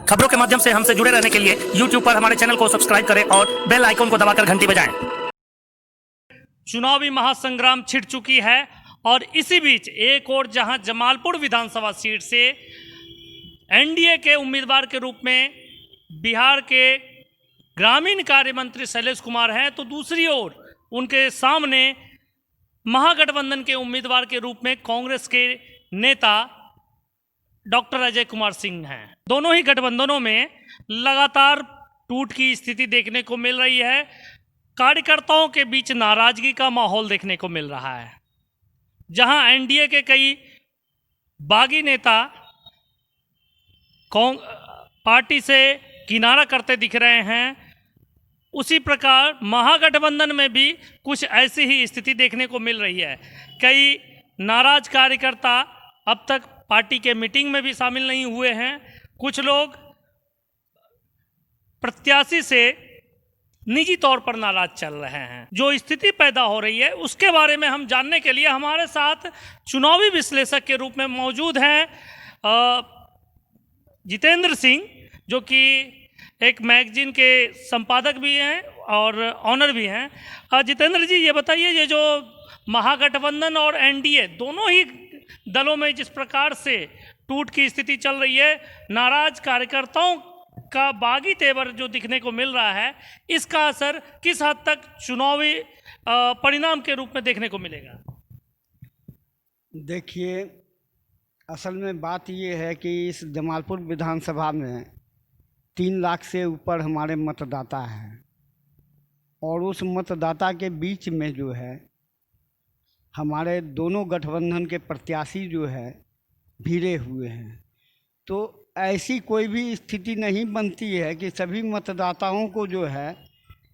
खबरों के माध्यम से हमसे जुड़े रहने के लिए YouTube पर हमारे चैनल को सब्सक्राइब करें और बेल आइकन को दबाकर घंटी बजाएं। चुनावी महासंग्राम छिड़ चुकी है और इसी बीच एक और जहां जमालपुर विधानसभा सीट से एनडीए के उम्मीदवार के रूप में बिहार के ग्रामीण कार्य मंत्री शैलेश कुमार हैं, तो दूसरी ओर उनके सामने महागठबंधन के उम्मीदवार के रूप में कांग्रेस के नेता डॉक्टर अजय कुमार सिंह हैं। दोनों ही गठबंधनों में लगातार टूट की स्थिति देखने को मिल रही है। कार्यकर्ताओं के बीच नाराजगी का माहौल देखने को मिल रहा है। जहां एनडीए के कई बागी नेता पार्टी से किनारा करते दिख रहे हैं, उसी प्रकार महागठबंधन में भी कुछ ऐसी ही स्थिति देखने को मिल रही है। कई नाराज कार्यकर्ता अब तक पार्टी के मीटिंग में भी शामिल नहीं हुए हैं। कुछ लोग प्रत्याशी से निजी तौर पर नाराज चल रहे हैं। जो स्थिति पैदा हो रही है उसके बारे में हम जानने के लिए हमारे साथ चुनावी विश्लेषक के रूप में मौजूद हैं जितेंद्र सिंह, जो कि एक मैगजीन के संपादक भी हैं और ऑनर भी हैं। जितेंद्र जी, ये बताइए, ये जो महागठबंधन और एनडीए दोनों ही दलों में जिस प्रकार से टूट की स्थिति चल रही है, नाराज कार्यकर्ताओं का बागी तेवर जो दिखने को मिल रहा है, इसका असर किस हद तक चुनावी परिणाम के रूप में देखने को मिलेगा? देखिए, असल में बात ये है कि इस जमालपुर विधानसभा में 3 लाख से ऊपर हमारे मतदाता हैं और उस मतदाता के बीच में जो है हमारे दोनों गठबंधन के प्रत्याशी जो है भिड़े हुए हैं। तो ऐसी कोई भी स्थिति नहीं बनती है कि सभी मतदाताओं को जो है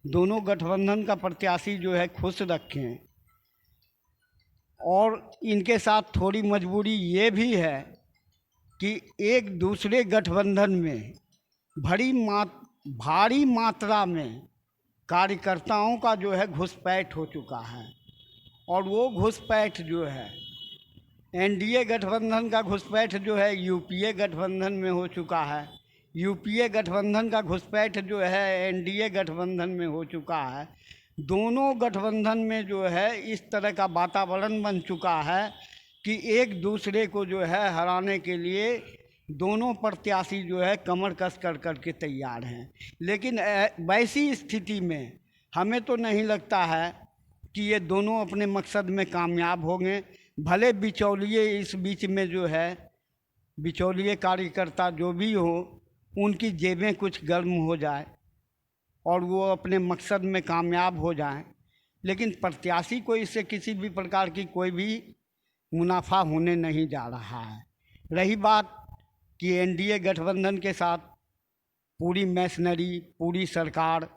दोनों गठबंधन का प्रत्याशी जो है खुश रखें। और इनके साथ थोड़ी मजबूरी ये भी है कि एक दूसरे गठबंधन में भारी मात्रा में कार्यकर्ताओं का जो है घुसपैठ हो चुका है। और वो घुसपैठ जो है एनडीए गठबंधन का घुसपैठ जो है यूपीए गठबंधन में हो चुका है, यूपीए गठबंधन का घुसपैठ जो है एनडीए गठबंधन में हो चुका है। दोनों गठबंधन में जो है इस तरह का वातावरण बन चुका है कि एक दूसरे को जो है हराने के लिए दोनों प्रत्याशी जो है कमर कस कर के तैयार हैं। लेकिन वैसी स्थिति में हमें तो नहीं लगता है कि ये दोनों अपने मकसद में कामयाब होंगे। भले बिचौलिए इस बीच में जो है बिचौलिए कार्यकर्ता जो भी हो, उनकी जेबें कुछ गर्म हो जाए और वो अपने मकसद में कामयाब हो जाएं, लेकिन प्रत्याशी को इससे किसी भी प्रकार की कोई भी मुनाफा होने नहीं जा रहा है। रही बात कि एनडीए गठबंधन के साथ पूरी मैशनरी, पूरी सरकार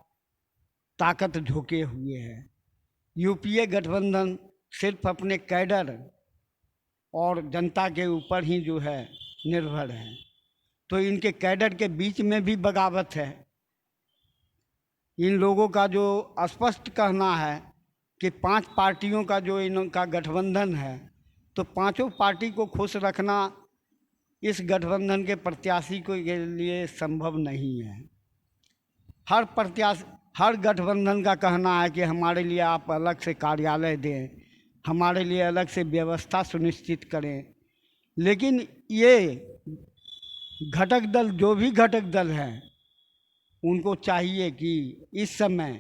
ताकत झोंके हुए है। यूपीए गठबंधन सिर्फ अपने कैडर और जनता के ऊपर ही जो है निर्भर है। तो इनके कैडर के बीच में भी बगावत है। इन लोगों का जो स्पष्ट कहना है कि 5 पार्टियों का जो इनका गठबंधन है, तो पांचों पार्टी को खुश रखना इस गठबंधन के प्रत्याशी के लिए संभव नहीं है। हर गठबंधन का कहना है कि हमारे लिए आप अलग से कार्यालय दें, हमारे लिए अलग से व्यवस्था सुनिश्चित करें। लेकिन ये घटक दल, जो भी घटक दल हैं, उनको चाहिए कि इस समय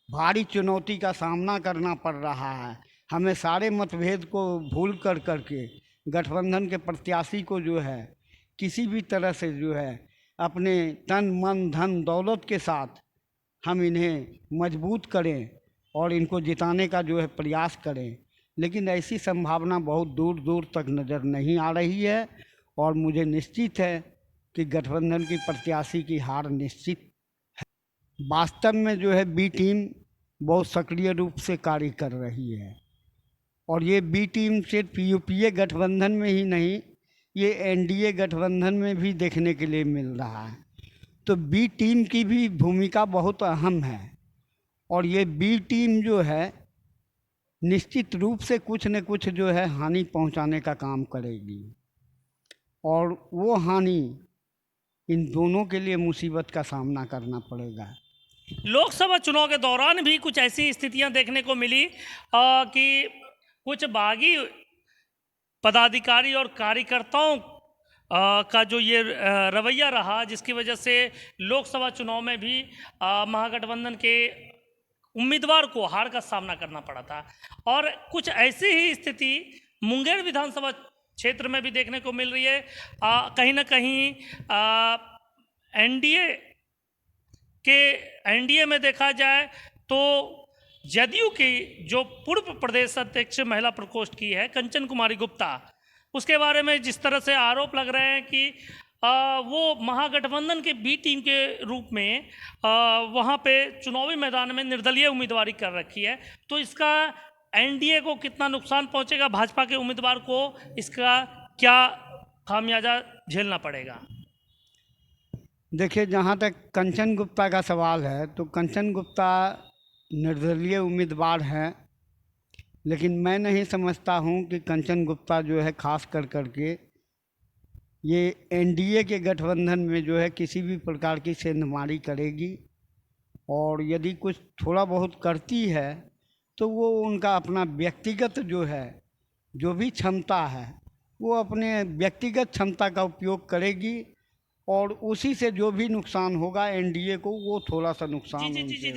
भारी चुनौती का सामना करना पड़ रहा है। हमें सारे मतभेद को भूल करके गठबंधन के प्रत्याशी को जो है किसी भी तरह से जो है अपने तन मन धन दौलत के साथ हम इन्हें मजबूत करें और इनको जिताने का जो है प्रयास करें। लेकिन ऐसी संभावना बहुत दूर दूर तक नज़र नहीं आ रही है और मुझे निश्चित है कि गठबंधन की प्रत्याशी की हार निश्चित है। वास्तव में जो है बी टीम बहुत सक्रिय रूप से कार्य कर रही है और ये बी टीम सिर्फ यूपीए गठबंधन में ही नहीं, ये एनडीए गठबंधन में भी देखने के लिए मिल रहा है। तो बी टीम की भी भूमिका बहुत अहम है और ये बी टीम जो है निश्चित रूप से कुछ न कुछ जो है हानि पहुंचाने का काम करेगी और वो हानि इन दोनों के लिए मुसीबत का सामना करना पड़ेगा। लोकसभा चुनाव के दौरान भी कुछ ऐसी स्थितियां देखने को मिली कि कुछ बागी पदाधिकारी और कार्यकर्ताओं का जो ये रवैया रहा, जिसकी वजह से लोकसभा चुनाव में भी महागठबंधन के उम्मीदवार को हार का सामना करना पड़ा था। और कुछ ऐसी ही स्थिति मुंगेर विधानसभा क्षेत्र में भी देखने को मिल रही है। कहीं ना कहीं एनडीए में देखा जाए तो जदयू की जो पूर्व प्रदेश अध्यक्ष महिला प्रकोष्ठ की है कंचन कुमारी गुप्ता, उसके बारे में जिस तरह से आरोप लग रहे हैं कि वो महागठबंधन के बी टीम के रूप में वहाँ पे चुनावी मैदान में निर्दलीय उम्मीदवारी कर रखी है, तो इसका एनडीए को कितना नुकसान पहुँचेगा, भाजपा के उम्मीदवार को इसका क्या खामियाजा झेलना पड़ेगा? देखिए, जहाँ तक कंचन गुप्ता का सवाल है तो कंचन गुप्ता निर्दलीय उम्मीदवार हैं, लेकिन मैं नहीं समझता हूँ कि कंचन गुप्ता जो है खास कर करके ये एनडीए के गठबंधन में जो है किसी भी प्रकार की सेंधमारी करेगी। और यदि कुछ थोड़ा बहुत करती है तो वो उनका अपना व्यक्तिगत जो है, जो भी क्षमता है, वो अपने व्यक्तिगत क्षमता का उपयोग करेगी और उसी से जो भी नुकसान होगा एनडीए को, वो थोड़ा सा नुकसान जी। उनसे